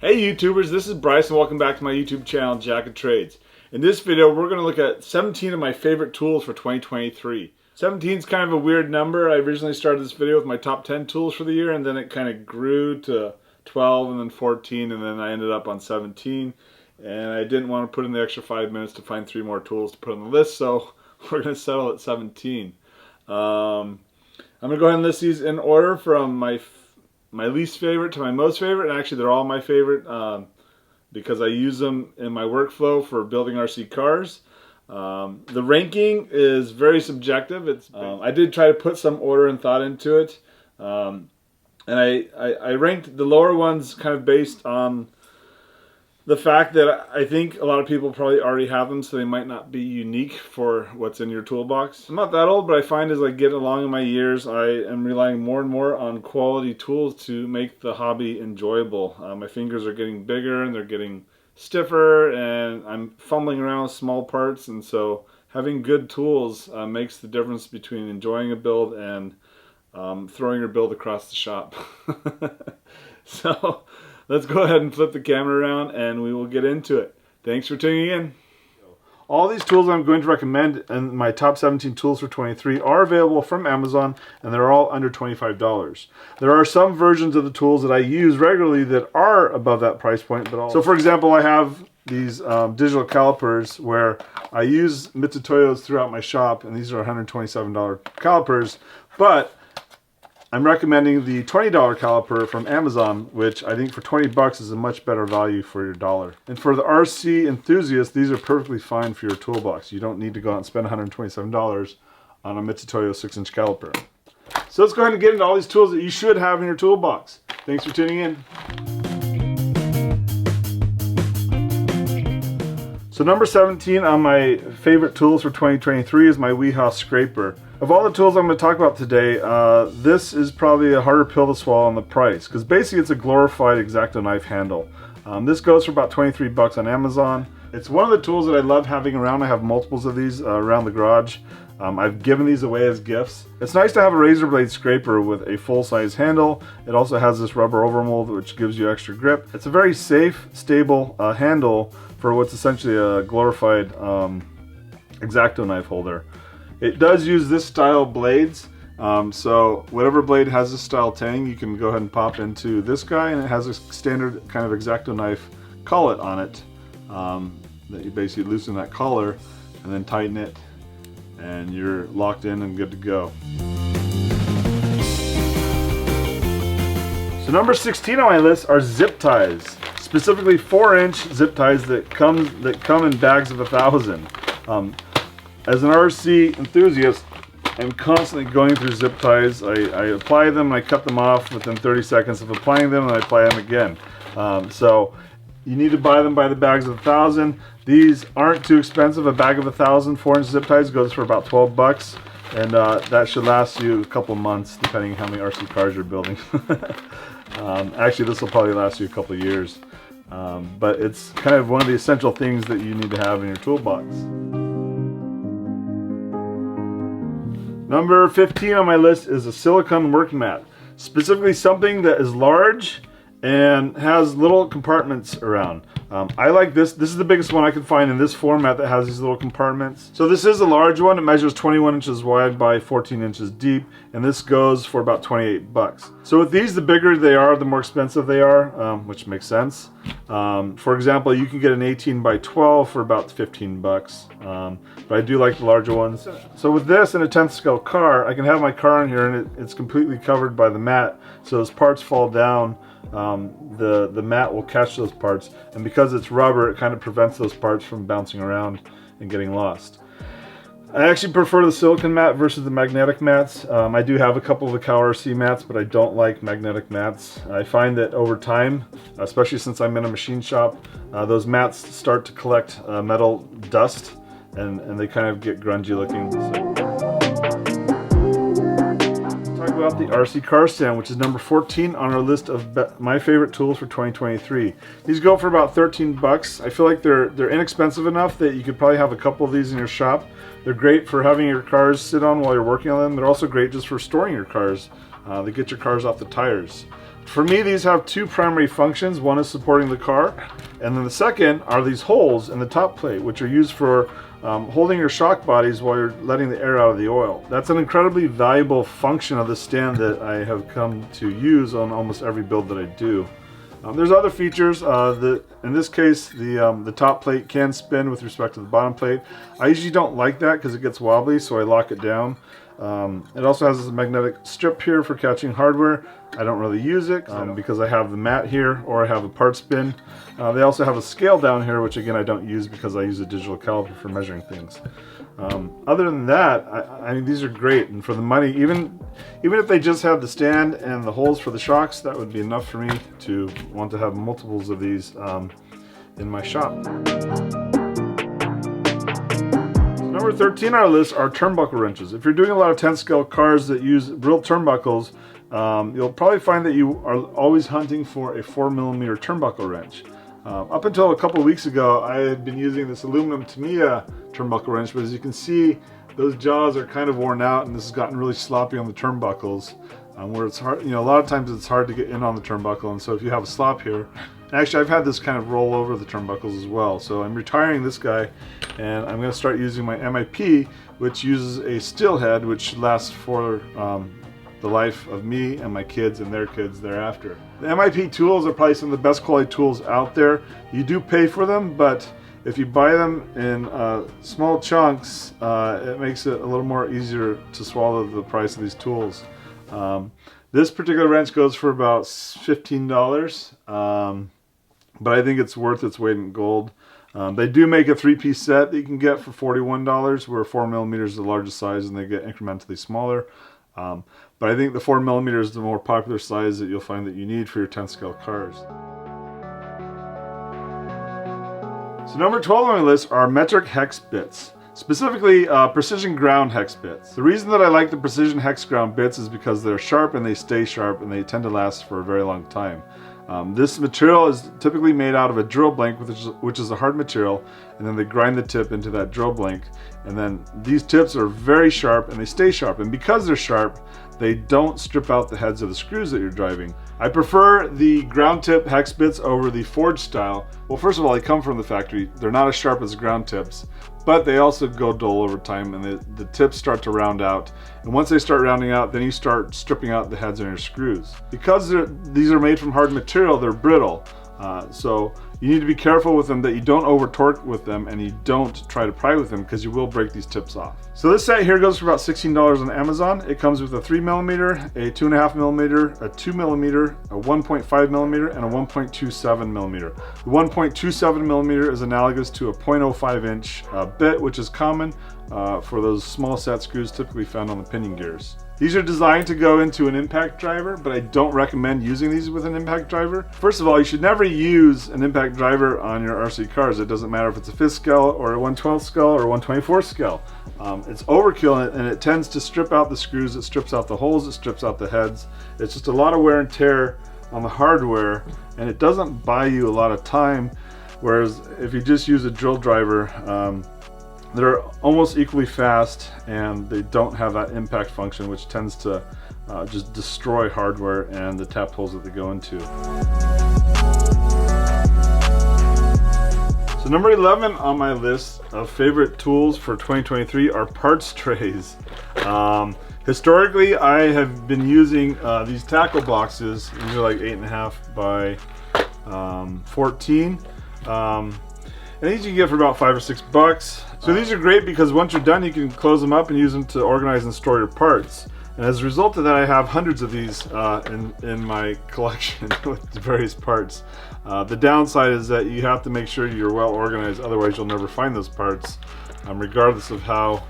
Hey YouTubers, this is Bryce and welcome back to my YouTube channel, Jack of Trades. In this video, we're going to look at 17 of my favorite tools for 2023. 17 is kind of a weird number. I originally started this video with my top 10 tools for the year, and then it kind of grew to 12 and then 14, and then I ended up on 17. And I didn't want to put in the extra 5 minutes to find 3 more tools to put on the list, so we're going to settle at 17. I'm going to go ahead and list these in order from my least favorite to my most favorite, and actually they're all my favorite because I use them in my workflow for building RC cars. The ranking is very subjective. I did try to put some order and thought into it, and I ranked the lower ones kind of based on the fact that I think a lot of people probably already have them, so they might not be unique for what's in your toolbox. I'm not that old, but I find as I get along in my years, I am relying more and more on quality tools to make the hobby enjoyable. My fingers are getting bigger and they're getting stiffer, and I'm fumbling around with small parts, and so having good tools makes the difference between enjoying a build and throwing your build across the shop. So let's go ahead and flip the camera around and we will get into it. Thanks for tuning in. All these tools I'm going to recommend in my top 17 tools for 23 are available from Amazon, and they're all under $25. There are some versions of the tools that I use regularly that are above that price point. So for example, I have these digital calipers where I use Mitutoyos throughout my shop, and these are $127 calipers, but I'm recommending the $20 caliper from Amazon, which I think for 20 bucks is a much better value for your dollar. And for the RC enthusiast, these are perfectly fine for your toolbox. You don't need to go out and spend $127 on a Mitutoyo 6-inch caliper. So let's go ahead and get into all these tools that you should have in your toolbox. Thanks for tuning in. So number 17 on my favorite tools for 2023 is my Weehaw scraper. Of all the tools I'm going to talk about today, this is probably a harder pill to swallow on the price, because basically it's a glorified X-Acto knife handle. This goes for about 23 bucks on Amazon. It's one of the tools that I love having around. I have multiples of these around the garage. I've given these away as gifts. It's nice to have a razor blade scraper with a full-size handle. It also has this rubber overmold which gives you extra grip. It's a very safe, stable handle for what's essentially a glorified X-Acto knife holder. It does use this style blades, so whatever blade has this style tang, you can go ahead and pop into this guy, and it has a standard kind of X-Acto knife collet on it that you basically loosen that collar and then tighten it, and you're locked in and good to go. So number 16 on my list are zip ties, specifically 4-inch zip ties that come in bags of 1,000. As an RC enthusiast, I'm constantly going through zip ties. I apply them, I cut them off within 30 seconds of applying them, and I apply them again. So you need to buy them by the bags of 1,000. These aren't too expensive. A bag of 1,000 4-inch zip ties goes for about 12 bucks, and that should last you a couple months depending on how many RC cars you're building. Actually, this will probably last you a couple years, but it's kind of one of the essential things that you need to have in your toolbox. Number 15 on my list is a silicone work mat, specifically something that is large and has little compartments around. I like this. This is the biggest one I can find in this format that has these little compartments. So this is a large one. It measures 21 inches wide by 14 inches deep, and this goes for about 28 bucks. So with these, the bigger they are, the more expensive they are, which makes sense. For example, you can get an 18 by 12 for about 15 bucks, but I do like the larger ones. So with this and a 10th scale car, I can have my car in here and it's completely covered by the mat, so as parts fall down, the mat will catch those parts, and because it's rubber, it kind of prevents those parts from bouncing around and getting lost. I actually prefer the silicone mat versus the magnetic mats. I do have a couple of the CalRC mats, but I don't like magnetic mats. I find that over time, especially since I'm in a machine shop, those mats start to collect metal dust, and they kind of get grungy looking. Talk about the RC car stand, which is number 14 on our list of my favorite tools for 2023. These go for about 13 bucks. I feel like they're inexpensive enough that you could probably have a couple of these in your shop. They're great for having your cars sit on while you're working on them. They're also great just for storing your cars. They get your cars off the tires. For me, these have two primary functions. One is supporting the car, and then the second are these holes in the top plate, which are used for holding your shock bodies while you're letting the air out of the oil. That's an incredibly valuable function of the stand that I have come to use on almost every build that I do. There's other features. In this case, the top plate can spin with respect to the bottom plate. I usually don't like that because it gets wobbly, so I lock it down. It also has this magnetic strip here for catching hardware. I don't really use it because I have the mat here, or I have a parts bin. They also have a scale down here, which again I don't use because I use a digital caliper for measuring things. Other than that, I mean, these are great, and for the money, even if they just have the stand and the holes for the shocks, that would be enough for me to want to have multiples of these in my shop. Number 13 on our list are turnbuckle wrenches. If you're doing a lot of 10 scale cars that use real turnbuckles, you'll probably find that you are always hunting for a 4mm turnbuckle wrench. Up until a couple of weeks ago, I had been using this aluminum Tama turnbuckle wrench, but as you can see, those jaws are kind of worn out, and this has gotten really sloppy on the turnbuckles, where it's hard, a lot of times it's hard to get in on the turnbuckle, and so if you have a slop here, actually I've had this kind of roll over the turnbuckles as well, so I'm retiring this guy, and I'm going to start using my MIP, which uses a steel head, which lasts for the life of me and my kids and their kids thereafter. The MIP tools are probably some of the best quality tools out there. You do pay for them, but if you buy them in small chunks, it makes it a little more easier to swallow the price of these tools. This particular wrench goes for about $15, but I think it's worth its weight in gold. They do make a 3-piece set that you can get for $41, where 4mm is the largest size and they get incrementally smaller. But I think the 4mm is the more popular size that you'll find that you need for your 10 scale cars. So number 12 on my list are metric hex bits, specifically precision ground hex bits. The reason that I like the precision hex ground bits is because they're sharp and they stay sharp and they tend to last for a very long time. This material is typically made out of a drill blank, which is a hard material, and then they grind the tip into that drill blank, and then these tips are very sharp and they stay sharp, and because they're sharp, they don't strip out the heads of the screws that you're driving. I prefer the ground tip hex bits over the forged style. Well, first of all, they come from the factory. They're not as sharp as ground tips, but they also go dull over time, and the tips start to round out. And once they start rounding out, then you start stripping out the heads on your screws. Because these are made from hard material, they're brittle. So you need to be careful with them that you don't over torque with them, and you don't try to pry with them, because you will break these tips off. So this set here goes for about $16 on Amazon. It comes with a 3mm, a 2.5mm, a 2mm, a 1.5mm, and a 1.27mm. The 1.27mm is analogous to a 0.05 inch bit, which is common for those small set screws typically found on the pinion gears. These are designed to go into an impact driver, but I don't recommend using these with an impact driver. First of all, you should never use an impact driver on your RC cars. It doesn't matter if it's a 5th scale or a 1/12 scale or a 1/24 scale. It's overkill, and it tends to strip out the screws, it strips out the holes, it strips out the heads. It's just a lot of wear and tear on the hardware, and it doesn't buy you a lot of time, whereas if you just use a drill driver, they're almost equally fast, and they don't have that impact function, which tends to just destroy hardware and the tap holes that they go into. So number 11 on my list of favorite tools for 2023 are parts trays. Historically, I have been using these tackle boxes. These are like 8.5 by 14. And these you can get for about $5 or $6. So these are great because once you're done, you can close them up and use them to organize and store your parts. And as a result of that, I have hundreds of these in my collection with various parts. The downside is that you have to make sure you're well organized, otherwise you'll never find those parts, regardless of how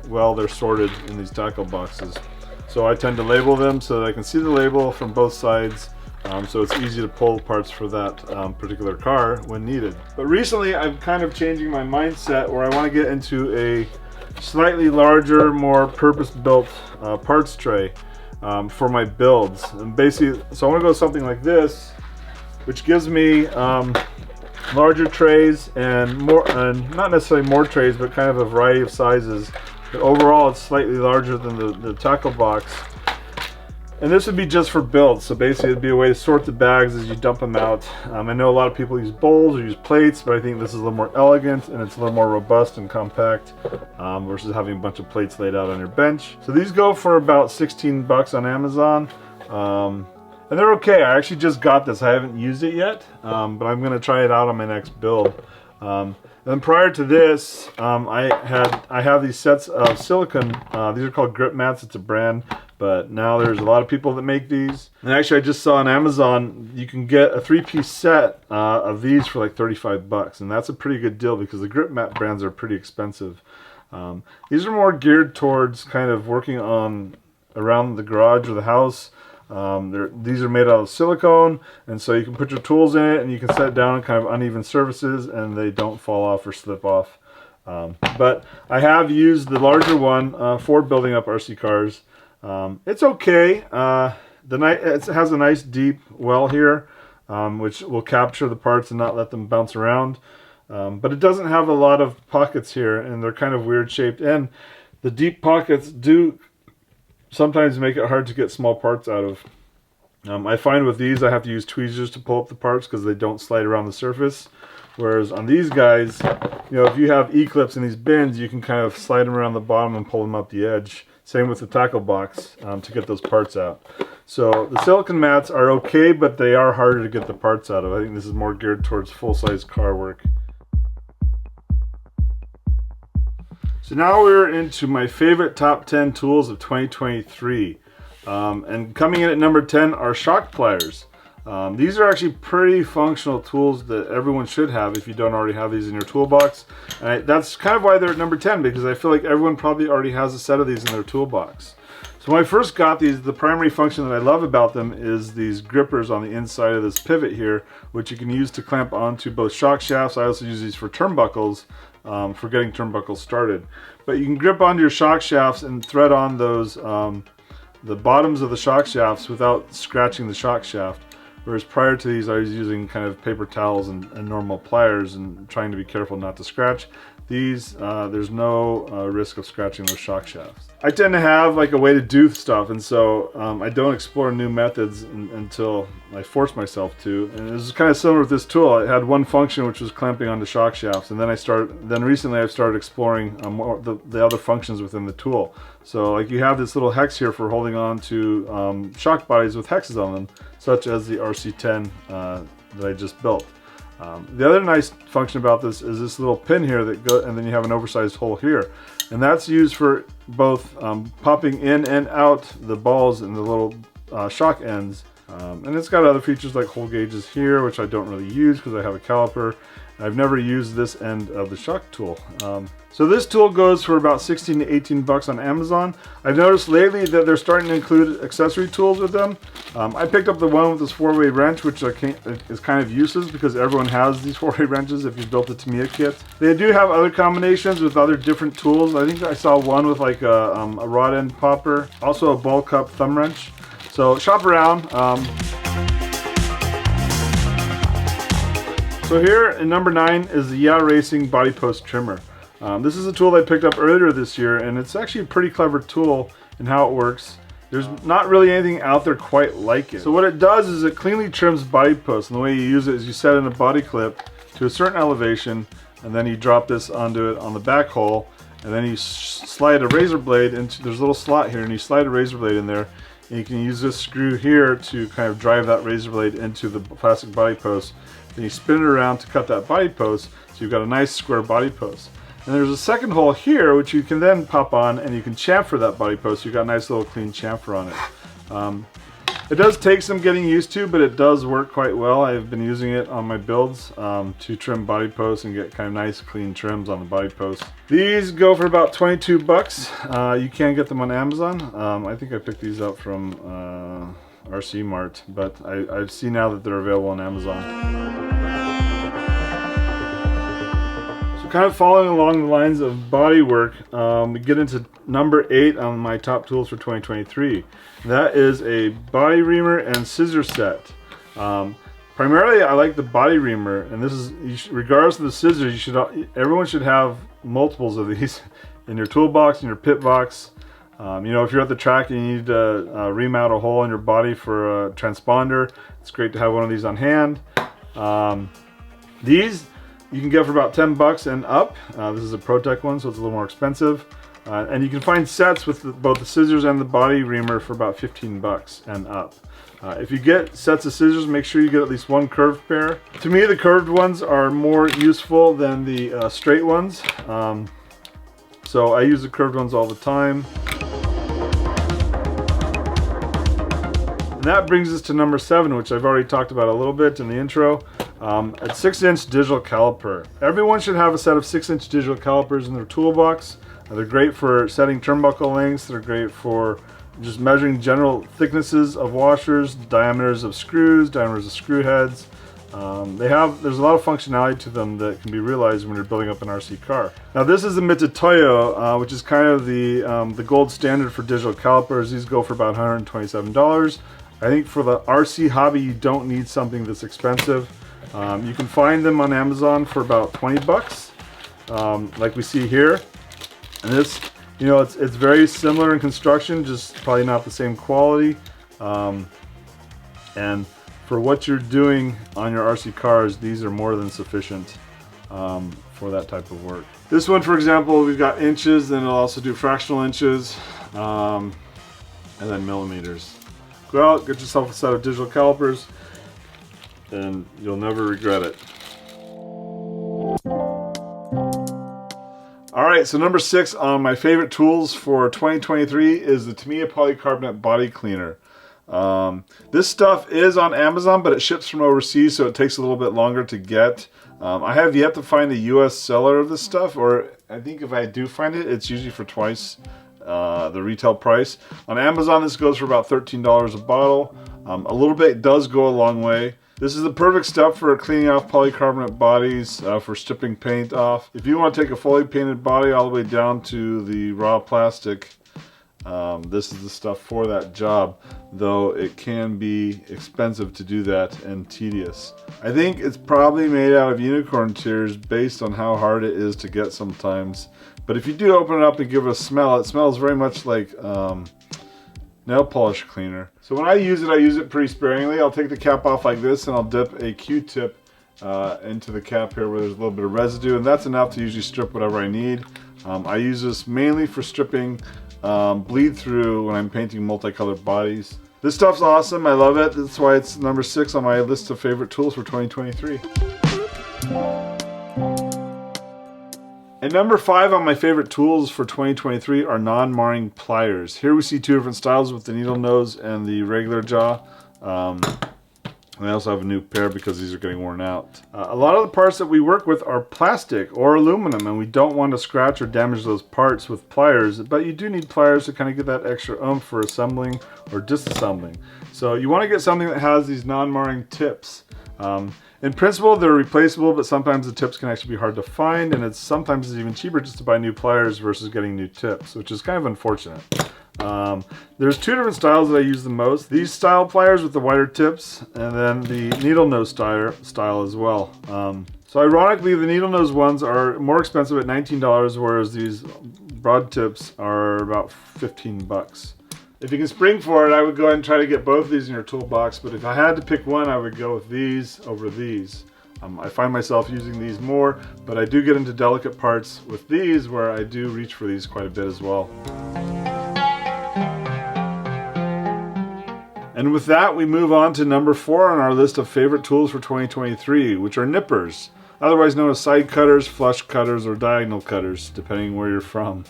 well they're sorted in these tackle boxes. So I tend to label them so that I can see the label from both sides, so it's easy to pull parts for that particular car when needed. But recently I'm kind of changing my mindset where I want to get into a slightly larger, more purpose-built parts tray for my builds. And basically, so I want to go something like this, which gives me larger trays and more, not necessarily more trays, but kind of a variety of sizes. But overall, it's slightly larger than the tackle box. And this would be just for builds. So basically, it'd be a way to sort the bags as you dump them out. I know a lot of people use bowls or use plates, but I think this is a little more elegant and it's a little more robust and compact versus having a bunch of plates laid out on your bench. So these go for about 16 bucks on Amazon. And they're okay. I actually just got this. I haven't used it yet, but I'm going to try it out on my next build. And prior to this, I have these sets of silicone. These are called grip mats. It's a brand, but now there's a lot of people that make these. And actually, I just saw on Amazon you can get a 3-piece set of these for like 35 bucks, and that's a pretty good deal because the grip mat brands are pretty expensive. These are more geared towards kind of working on around the garage or the house. These are made out of silicone, and so you can put your tools in it and you can set it down on kind of uneven surfaces and they don't fall off or slip off. But I have used the larger one for building up RC cars. It's okay. It has a nice deep well here, which will capture the parts and not let them bounce around. But it doesn't have a lot of pockets here, and they're kind of weird shaped, and the deep pockets do sometimes make it hard to get small parts out of. I find with these I have to use tweezers to pull up the parts because they don't slide around the surface. Whereas on these guys, you know, if you have E-clips in these bins, you can kind of slide them around the bottom and pull them up the edge. Same with the tackle box to get those parts out. So the silicone mats are okay, but they are harder to get the parts out of. I think this is more geared towards full-size car work. So now we're into my favorite top 10 tools of 2023. And coming in at number 10 are shock pliers. These are actually pretty functional tools that everyone should have if you don't already have these in your toolbox. And that's kind of why they're at number 10, because I feel like everyone probably already has a set of these in their toolbox. So when I first got these, the primary function that I love about them is these grippers on the inside of this pivot here, which you can use to clamp onto both shock shafts. I also use these for turnbuckles, for getting turnbuckles started. But you can grip onto your shock shafts and thread on those, the bottoms of the shock shafts without scratching the shock shaft. Whereas prior to these, I was using kind of paper towels and normal pliers and trying to be careful not to scratch. These, there's no risk of scratching those shock shafts. I tend to have like a way to do stuff, and so I don't explore new methods until I force myself to. And it was kind of similar with this tool. It had one function, which was clamping onto shock shafts, and then recently I've started exploring more the other functions within the tool. So like you have this little hex here for holding on to shock bodies with hexes on them, such as the RC10 that I just built. The other nice function about this is this little pin here that goes, and then you have an oversized hole here, and that's used for both popping in and out the balls and the little shock ends. And it's got other features like hole gauges here, which I don't really use because I have a caliper. I've never used this end of the shock tool. So this tool goes for about 16 to 18 bucks on Amazon. I've noticed lately that they're starting to include accessory tools with them. I picked up the one with this 4-way wrench, which is kind of useless because everyone has these 4-way wrenches if you've built the Tama kit. They do have other combinations with other different tools. I think I saw one with like a rod end popper, also a ball cup thumb wrench. So shop around. So here in number 9 is the Yeah Racing Body Post Trimmer. This is a tool I picked up earlier this year, and it's actually a pretty clever tool in how it works. There's not really anything out there quite like it. So what it does is it cleanly trims body posts, and the way you use it is you set in a body clip to a certain elevation, and then you drop this onto it on the back hole, and then you slide a razor blade into, there's a little slot here, and you slide a razor blade in there, and you can use this screw here to kind of drive that razor blade into the plastic body post. Then you spin it around to cut that body post, so you've got a nice square body post. And there's a second hole here, which you can then pop on, and you can chamfer that body post. You've got a nice little clean chamfer on it. It does take some getting used to, but it does work quite well. I've been using it on my builds to trim body posts and get kind of nice clean trims on the body posts. These go for about 22 bucks. You can get them on Amazon. I think I picked these up from RC Mart, but I see now that they're available on Amazon. Kind of following along the lines of body work, we get into number 8 on my top tools for 2023. That is a body reamer and scissor set. Primarily, I like the body reamer, and this is regardless of the scissors. Everyone should have multiples of these in your toolbox, in your pit box. You know, if you're at the track and you need to ream out a hole in your body for a transponder, it's great to have one of these on hand. These you can get for about 10 bucks and up. This is a ProTech one, so it's a little more expensive. And you can find sets with both the scissors and the body reamer for about 15 bucks and up. If you get sets of scissors, make sure you get at least one curved pair. To me, the curved ones are more useful than the straight ones. So I use the curved ones all the time. And that brings us to number 7, which I've already talked about a little bit in the intro. A 6-inch digital caliper. Everyone should have a set of 6-inch digital calipers in their toolbox. They're great for setting turnbuckle lengths. They're great for just measuring general thicknesses of washers, diameters of screws, diameters of screw heads. There's a lot of functionality to them that can be realized when you're building up an RC car. Now this is the Mitutoyo, which is kind of the gold standard for digital calipers. These go for about $127. I think for the RC hobby, you don't need something that's expensive. You can find them on Amazon for about 20 bucks, like we see here. And this, you know, it's very similar in construction, just probably not the same quality. And for what you're doing on your RC cars, these are more than sufficient for that type of work. This one, for example, we've got inches, then it'll also do fractional inches, and then millimeters. Go out, get yourself a set of digital calipers, and you'll never regret it. Alright, so number 6 on my favorite tools for 2023 is the Tama polycarbonate body cleaner. This stuff is on Amazon, but it ships from overseas, so it takes a little bit longer to get. I have yet to find a US seller of this stuff, or I think if I do find it, it's usually for twice the retail price. On Amazon, this goes for about $13 a bottle. A little bit does go a long way. This is the perfect stuff for cleaning off polycarbonate bodies, for stripping paint off. If you want to take a fully painted body all the way down to the raw plastic, this is the stuff for that job, though it can be expensive to do that and tedious. I think it's probably made out of unicorn tears based on how hard it is to get sometimes. But if you do open it up and give it a smell, it smells very much like nail polish cleaner. So when I use it pretty sparingly. I'll take the cap off like this and I'll dip a Q-tip into the cap here where there's a little bit of residue, and that's enough to usually strip whatever I need. I use this mainly for stripping bleed through when I'm painting multicolored bodies. This stuff's awesome. I love it. That's why it's number 6 on my list of favorite tools for 2023. And number 5 on my favorite tools for 2023 are non-marring pliers. Here we see 2 different styles with the needle nose and the regular jaw. And I also have a new pair because these are getting worn out. A lot of the parts that we work with are plastic or aluminum, and we don't want to scratch or damage those parts with pliers, but you do need pliers to kind of get that extra oomph for assembling or disassembling. So you want to get something that has these non-marring tips. In principle, they're replaceable, but sometimes the tips can actually be hard to find, and sometimes it's even cheaper just to buy new pliers versus getting new tips, which is kind of unfortunate. There's 2 different styles that I use the most. These style pliers with the wider tips, and then the needle nose style as well. So ironically, the needle nose ones are more expensive at $19, whereas these broad tips are about 15 bucks. If you can spring for it, I would go ahead and try to get both of these in your toolbox, but if I had to pick one, I would go with these over these. I find myself using these more, but I do get into delicate parts with these where I do reach for these quite a bit as well. And with that, we move on to number 4 on our list of favorite tools for 2023, which are nippers, otherwise known as side cutters, flush cutters, or diagonal cutters, depending where you're from.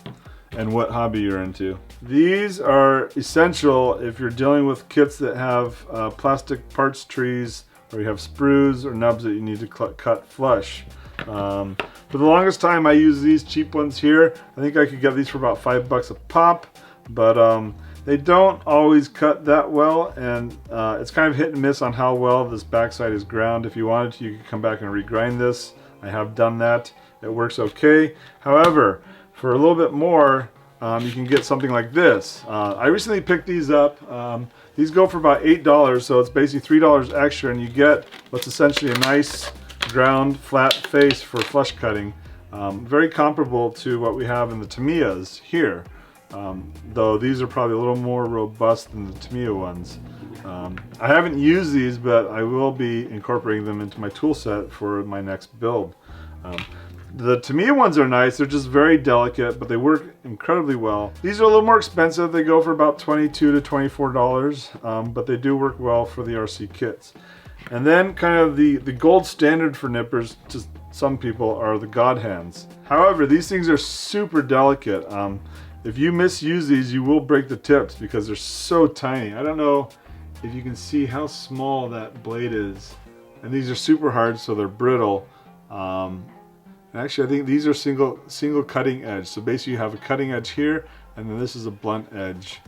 and what hobby you're into. These are essential if you're dealing with kits that have plastic parts trees, or you have sprues or nubs that you need to cut flush. For the longest time I use these cheap ones here. I think I could get these for about $5 a pop, but they don't always cut that well, and it's kind of hit and miss on how well this backside is ground. If you wanted to, you could come back and regrind this. I have done that. It works okay. However, for a little bit more, you can get something like this. I recently picked these up. These go for about $8, so it's basically $3 extra, and you get what's essentially a nice ground flat face for flush cutting. Very comparable to what we have in the Tamiya's here. Though these are probably a little more robust than the Tamiya ones. I haven't used these, but I will be incorporating them into my tool set for my next build. The Tamiya ones are nice. They're just very delicate, but they work incredibly well. These are a little more expensive. They go for about $22 to $24, but they do work well for the RC kits. And then kind of the gold standard for nippers to some people are the God hands. However, these things are super delicate. If you misuse these, you will break the tips because they're so tiny. I don't know if you can see how small that blade is. And these are super hard, so they're brittle. Actually, I think these are single cutting edge. So basically you have a cutting edge here, and then this is a blunt edge,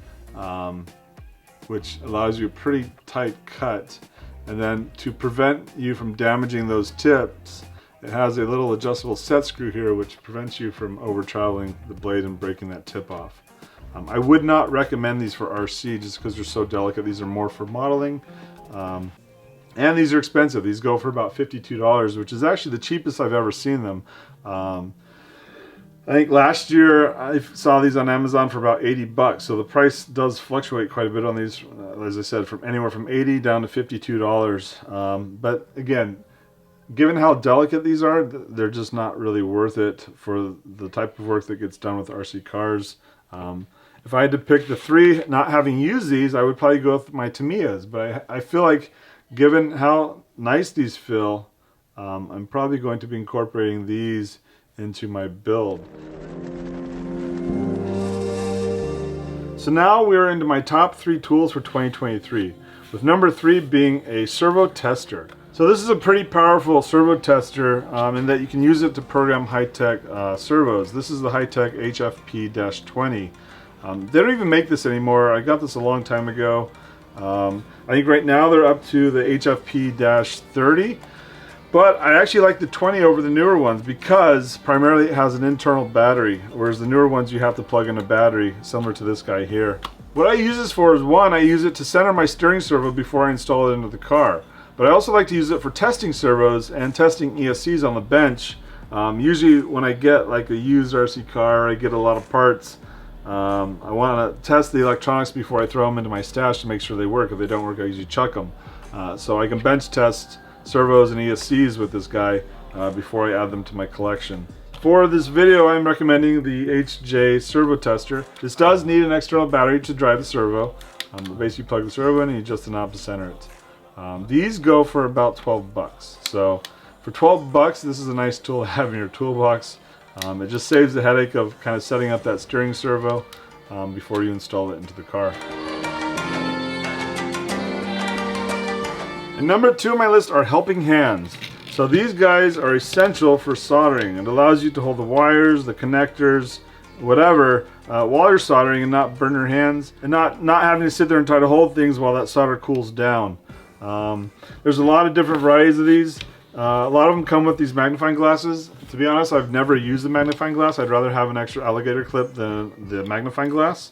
which allows you a pretty tight cut. And then to prevent you from damaging those tips, it has a little adjustable set screw here which prevents you from over traveling the blade and breaking that tip off. I would not recommend these for RC just because they're so delicate. These are more for modeling. And these are expensive. These go for about $52, which is actually the cheapest I've ever seen them. I think last year I saw these on Amazon for about $80, so the price does fluctuate quite a bit on these, as I said, from anywhere from $80 down to $52. But again, given how delicate these are, they're just not really worth it for the type of work that gets done with RC cars. If I had to pick the three, not having used these, I would probably go with my Tamiyas, but I feel like given how nice these feel, I'm probably going to be incorporating these into my build. So now we're into my top 3 tools for 2023, with number 3 being a Servo Tester. So this is a pretty powerful servo tester in that you can use it to program high-tech servos. This is the high-tech HFP-20. They don't even make this anymore. I got this a long time ago. I think right now they're up to the HFP-30. But I actually like the 20 over the newer ones because primarily it has an internal battery, whereas the newer ones you have to plug in a battery, similar to this guy here. What I use this for is, one, I use it to center my steering servo before I install it into the car. But I also like to use it for testing servos and testing ESCs on the bench. Usually when I get like a used RC car, I get a lot of parts. I want to test the electronics before I throw them into my stash to make sure they work. If they don't work, I usually chuck them. So I can bench test servos and ESCs with this guy before I add them to my collection. For this video, I'm recommending the HJ Servo Tester. This does need an external battery to drive the servo. Basically plug the servo in and you adjust the knob to center it. These go for about $12. So for $12, this is a nice tool to have in your toolbox. It just saves the headache of kind of setting up that steering servo before you install it into the car. And number 2 on my list are helping hands. So these guys are essential for soldering. It allows you to hold the wires, the connectors, whatever, while you're soldering and not burn your hands, and not having to sit there and try to hold things while that solder cools down. There's a lot of different varieties of these. A lot of them come with these magnifying glasses. To be honest, I've never used the magnifying glass. I'd rather have an extra alligator clip than the magnifying glass.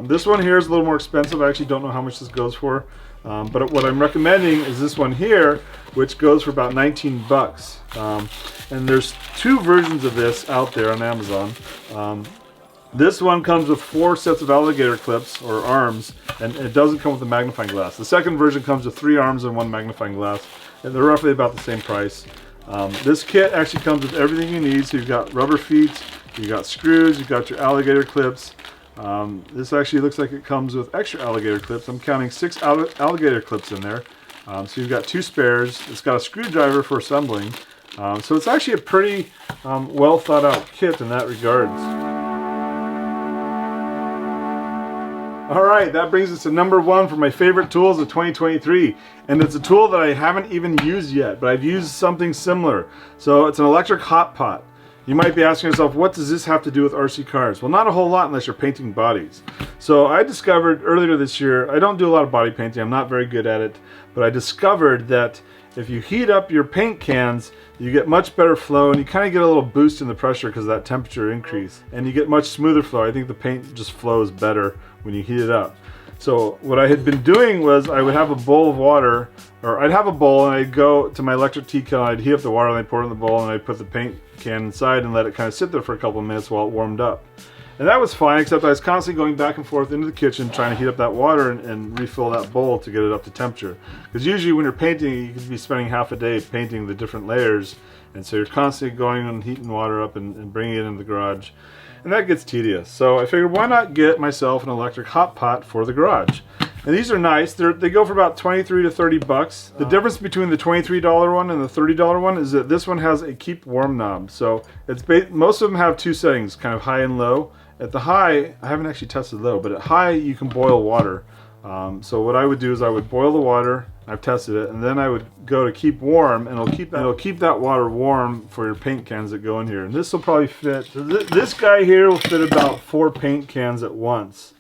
This one here is a little more expensive. I actually don't know how much this goes for. But what I'm recommending is this one here, which goes for about $19. And there's 2 versions of this out there on Amazon. This one comes with 4 sets of alligator clips, or arms, and it doesn't come with a magnifying glass. The second version comes with 3 arms and 1 magnifying glass, and they're roughly about the same price. This kit actually comes with everything you need. So you've got rubber feet, you've got screws, you've got your alligator clips. This actually looks like it comes with extra alligator clips. I'm counting 6 alligator clips in there. So you've got 2 spares. It's got a screwdriver for assembling. So it's actually a pretty well thought out kit in that regards. Alright, that brings us to number 1 for my favorite tools of 2023. And it's a tool that I haven't even used yet, but I've used something similar. So it's an electric hot pot. You might be asking yourself, what does this have to do with RC cars? Well, not a whole lot unless you're painting bodies. So I discovered earlier this year, I don't do a lot of body painting, I'm not very good at it, but I discovered that if you heat up your paint cans, you get much better flow, and you kind of get a little boost in the pressure because of that temperature increase. And you get much smoother flow. I think the paint just flows better when you heat it up. So what I had been doing was I would have a bowl of water, or I'd have a bowl and I'd go to my electric tea kettle, I'd heat up the water and I'd pour it in the bowl and I'd put the paint can inside and let it kind of sit there for a couple of minutes while it warmed up. And that was fine, except I was constantly going back and forth into the kitchen trying to heat up that water and refill that bowl to get it up to temperature. Because usually when you're painting, you could be spending half a day painting the different layers, and so you're constantly going and heating water up and bringing it into the garage. And that gets tedious. So I figured, why not get myself an electric hot pot for the garage? And these are nice. They go for about 23 to 30 bucks. The difference between the $23 one and the $30 one is that this one has a keep warm knob. So it's most of them have 2 settings, kind of high and low. At the high, I haven't actually tested low, but at high you can boil water. So what I would do is I would boil the water, I've tested it, and then I would go to keep warm, and it'll keep that water warm for your paint cans that go in here. And this will probably fit, this guy here will fit about 4 paint cans at once,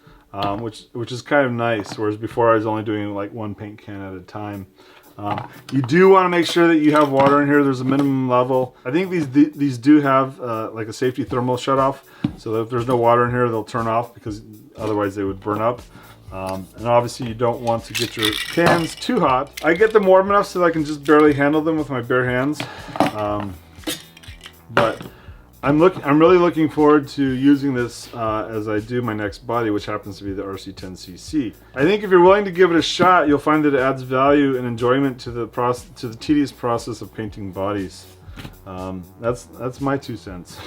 which is kind of nice, whereas before I was only doing like 1 paint can at a time. You do want to make sure that you have water in here. There's a minimum level. I think these do have like a safety thermal shutoff, so that if there's no water in here, they'll turn off because otherwise they would burn up. And obviously you don't want to get your cans too hot. I get them warm enough so that I can just barely handle them with my bare hands. But I'm really looking forward to using this as I do my next body, which happens to be the RC10cc. I think if you're willing to give it a shot, you'll find that it adds value and enjoyment to the tedious process of painting bodies. That's my 2 cents.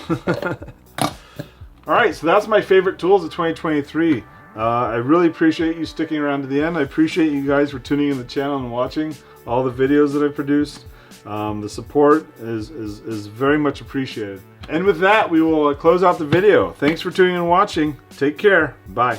All right, so that's my favorite tools of 2023. I really appreciate you sticking around to the end. I appreciate you guys for tuning in the channel and watching all the videos that I've produced. The support is very much appreciated. And with that, we will close out the video. Thanks for tuning in and watching. Take care. Bye.